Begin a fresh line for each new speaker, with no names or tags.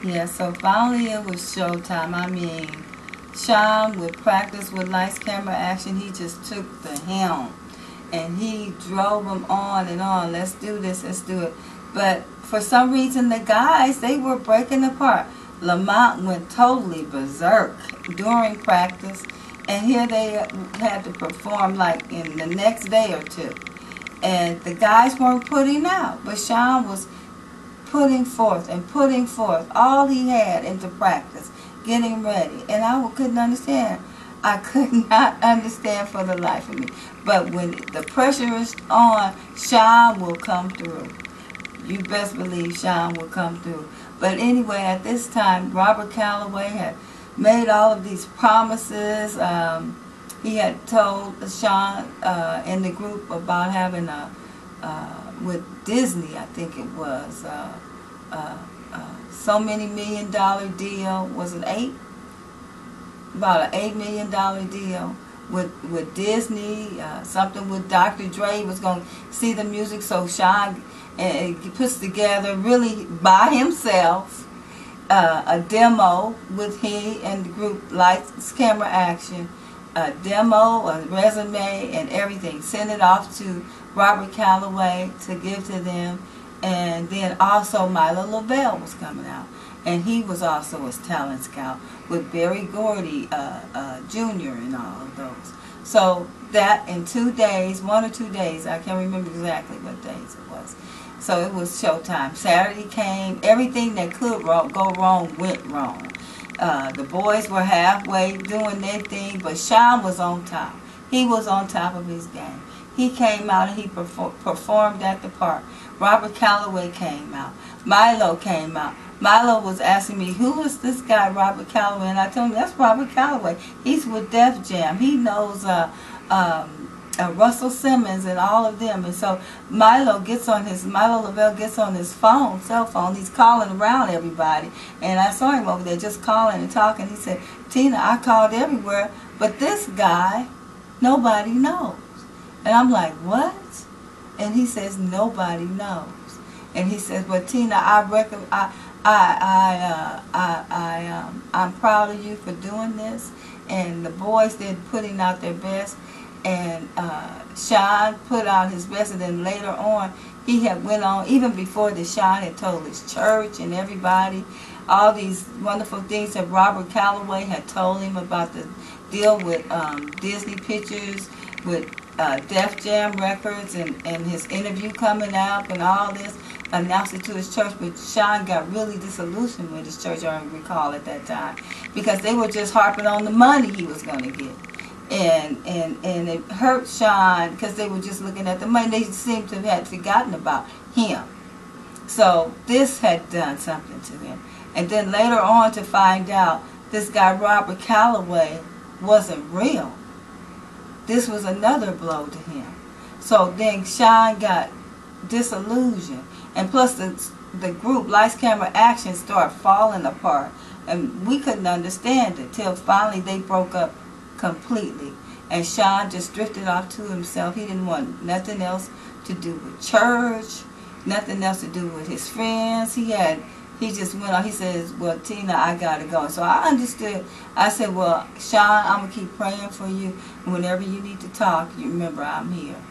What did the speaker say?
Yeah, so finally it was showtime. I mean, Sean would practice with lights, camera, action. He just took the helm and he drove them on and on. Let's do this, let's do it. But for some reason, the guys, they were breaking apart. Lamont went totally berserk during practice, and here they had to perform like in the next day or two. And the guys weren't putting out, but Sean was putting forth and putting forth all he had into practice, getting ready. And I couldn't understand. I could not understand for the life of me. But when the pressure is on, Sean will come through. You best believe Sean will come through. But anyway, at this time, Robert Calloway had made all of these promises. He had told Sean in the group about having with Disney, I think it was, so many $1 million deal. Was it 8? About an $8 million deal with Disney. Something with Dr. Dre was going to see the music. So Sean puts together really by himself a demo with he and the group Lights, Camera, Action. A demo, a resume, and everything. Send it off to Robert Calloway to give to them. And then also Milo Lavelle was coming out. And he was also a talent scout with Berry Gordy Jr. and all of those. So that in 2 days, 1 or 2 days, I can't remember exactly what days it was. So it was showtime. Saturday came, everything that could go wrong went wrong. The boys were halfway doing their thing, but Sean was on top. He was on top of his game. He came out and he performed at the park. Robert Calloway came out. Milo came out. Milo was asking me, who is this guy, Robert Calloway? And I told him, that's Robert Calloway. He's with Def Jam. He knows Russell Simmons and all of them. And so Milo Lavelle gets on his cell phone. He's calling around everybody. And I saw him over there just calling and talking. He said, Tina, I called everywhere, but this guy, nobody knows. And I'm like, what? And he says, nobody knows. And he says, but Tina, I'm proud of you for doing this. And the boys, they're putting out their best. And Sean put out his best, and then later on he had went on, even before this, Sean had told his church and everybody all these wonderful things that Robert Calloway had told him about the deal with Disney Pictures, with Def Jam Records, and his interview coming up and all this, announced it to his church. But Sean got really disillusioned with his church, I recall at that time, because they were just harping on the money he was going to get. And it hurt Sean because they were just looking at the money. They seemed to have forgotten about him. So this had done something to him. And then later on to find out this guy Robert Calloway wasn't real. This was another blow to him. So then Sean got disillusioned. And plus the group Lights, Camera, Action started falling apart. And we couldn't understand it till finally they broke up completely. And Sean just drifted off to himself. He didn't want nothing else to do with church, nothing else to do with his friends. He just went on. He says, well, Tina, I gotta go. So I understood. I said, well, Sean, I'm gonna keep praying for you. And whenever you need to talk, you remember I'm here.